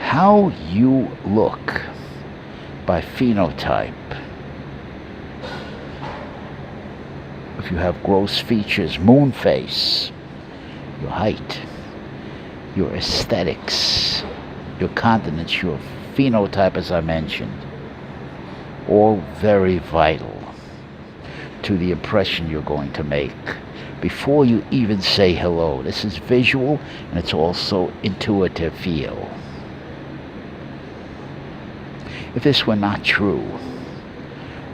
How you look by phenotype. If you have gross features, moon face, your height, your aesthetics, your continence, your phenotype, as I mentioned, all very vital to the impression you're going to make before you even say hello. This is visual and it's also intuitive feel. If this were not true,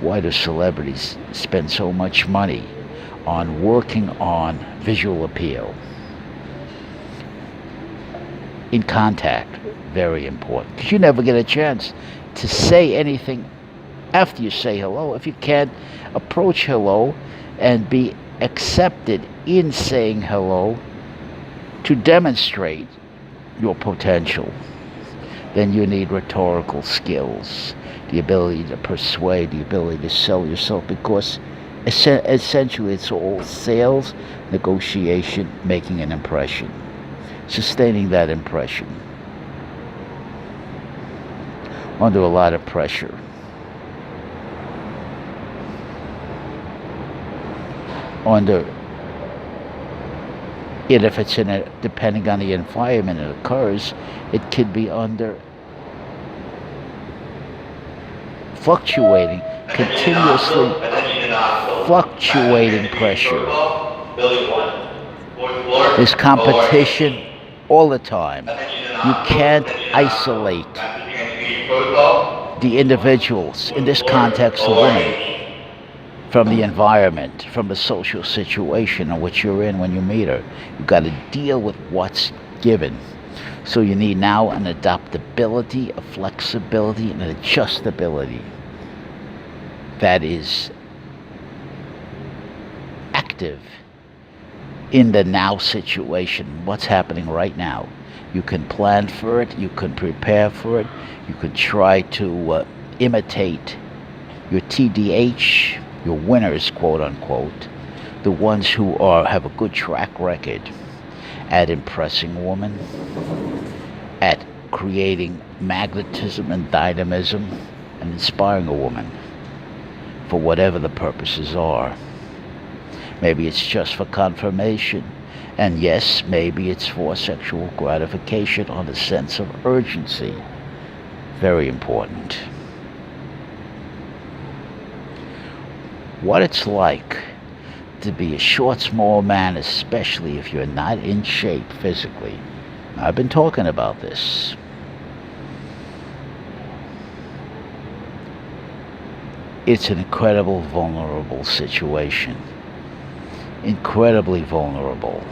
why do celebrities spend so much money on working on visual appeal? In contact, very important. Because you never get a chance to say anything after you say hello if you can't approach hello and be accepted in saying hello to demonstrate your potential. Then you need rhetorical skills, the ability to persuade, the ability to sell yourself, because essentially it's all sales, negotiation, making an impression, sustaining that impression under a lot of pressure. And if it's depending on the environment it occurs, it could be under continuously fluctuating pressure. There's competition all the time. You can't isolate the individuals, in this context the women, from the environment, from the social situation in which you're in when you meet her. You've got to deal with what's given. So you need now an adaptability, a flexibility, and an adjustability that is active in the now situation, what's happening right now. You can plan for it, you can prepare for it, you can try to imitate your TDH, your winners, quote unquote, the ones who have a good track record at impressing a woman, at creating magnetism and dynamism, and inspiring a woman for whatever the purposes are. Maybe it's just for confirmation, and yes, maybe it's for sexual gratification on a sense of urgency. Very important. What it's like to be a short, small man, especially if you're not in shape physically. I've been talking about this. It's an incredible, vulnerable situation. Incredibly vulnerable.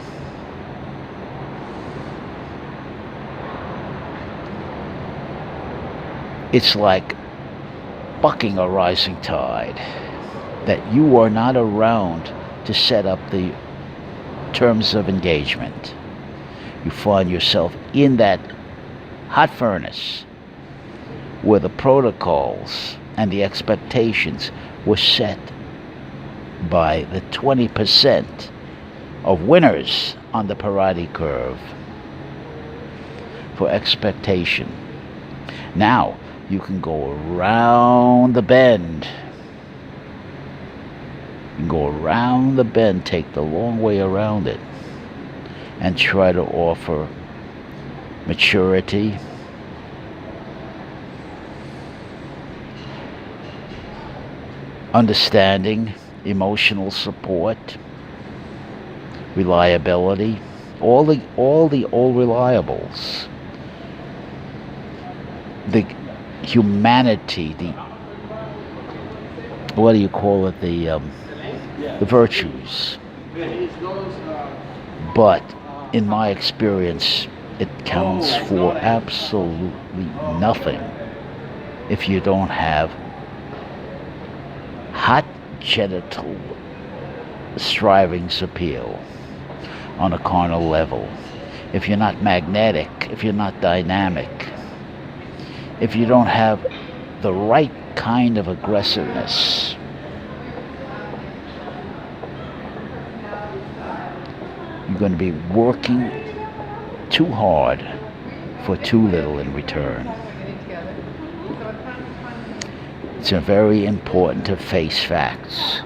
It's like bucking a rising tide, that you are not around to set up the terms of engagement. You find yourself in that hot furnace where the protocols and the expectations were set by the 20% of winners on the Parati curve for expectation. Now you can go around the bend. You can go around the bend, take the long way around it, and try to offer maturity, understanding, emotional support, reliability, all the old reliables, the humanity, the what do you call it, the virtues. But in my experience, it counts for absolutely nothing if you don't have hot genital strivings appeal on a carnal level. If you're not magnetic, if you're not dynamic, if you don't have the right kind of aggressiveness, you're going to be working too hard for too little in return. It's very important to face facts.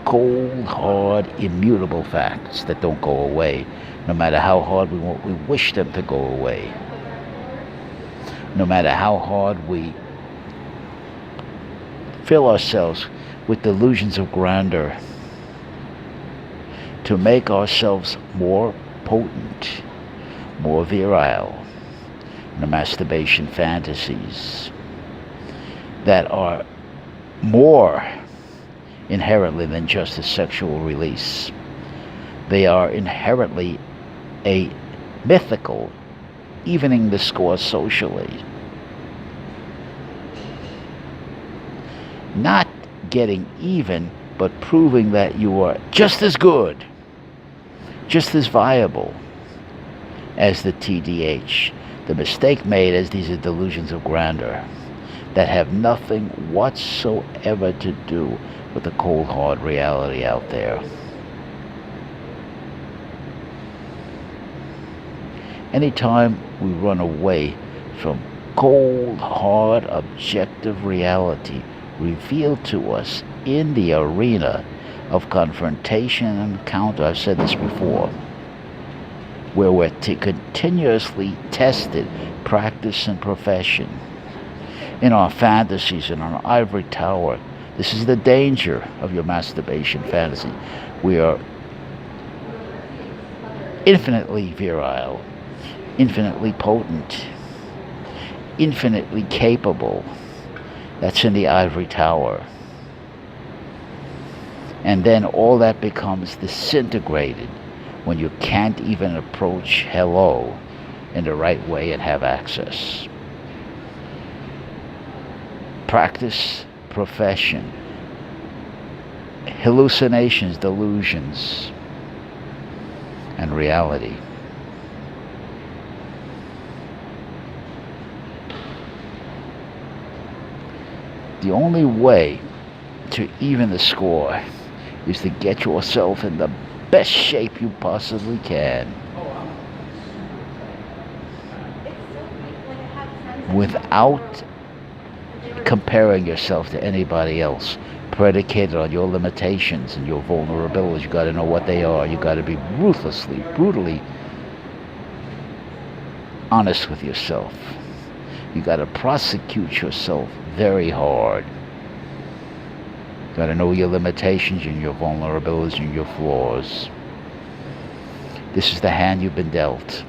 Cold, hard, immutable facts that don't go away, no matter how hard we wish them to go away. No matter how hard we fill ourselves with delusions of grandeur to make ourselves more potent, more virile, in the masturbation fantasies that are more inherently than just a sexual release. They are inherently a mythical evening the score socially. Not getting even, but proving that you are just as good, just as viable as the TDH. The mistake made is these are delusions of grandeur that have nothing whatsoever to do with the cold, hard reality out there. Anytime we run away from cold, hard, objective reality revealed to us in the arena of confrontation and encounter, I've said this before, where we're continuously tested, practice, and profession. In our fantasies, in our ivory tower, this is the danger of your masturbation fantasy. We are infinitely virile, infinitely potent, infinitely capable. That's in the ivory tower. And then all that becomes disintegrated when you can't even approach hello in the right way and have access. Practice, profession, hallucinations, delusions, and reality. The only way to even the score is to get yourself in the best shape you possibly can, without comparing yourself to anybody else, predicated on your limitations and your vulnerabilities. You got to know what they are. You got to be ruthlessly, brutally honest with yourself. You got to prosecute yourself very hard. You got to know your limitations and your vulnerabilities and your flaws. This is the hand you've been dealt.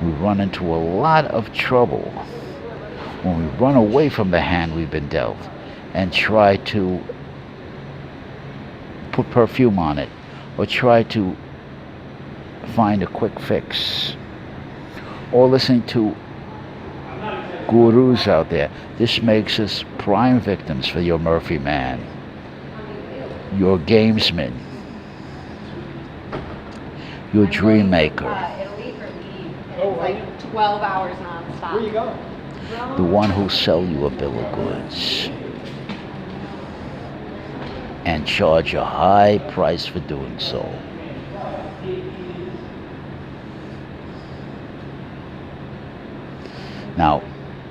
We run into a lot of trouble when we run away from the hand we've been dealt and try to put perfume on it or try to find a quick fix, or listening to gurus out there. This makes us prime victims for your Murphy man, your gamesman, your dream maker, Italy for leave. It's like 12 hours nonstop. Where are you going? the one who'll sell you a bill of goods and charge a high price for doing so. Now,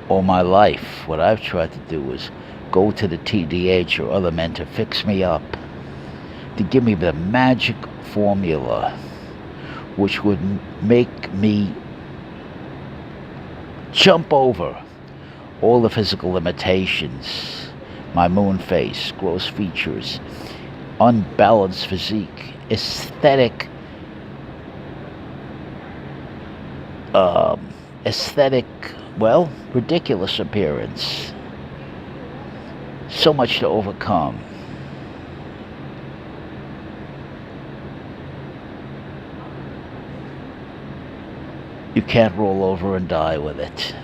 all my life, what I've tried to do is go to the TDH or other men to fix me up, to give me the magic formula which would make me jump over all the physical limitations, my moon face, gross features, unbalanced physique, aesthetic, ridiculous appearance. So much to overcome. You can't roll over and die with it.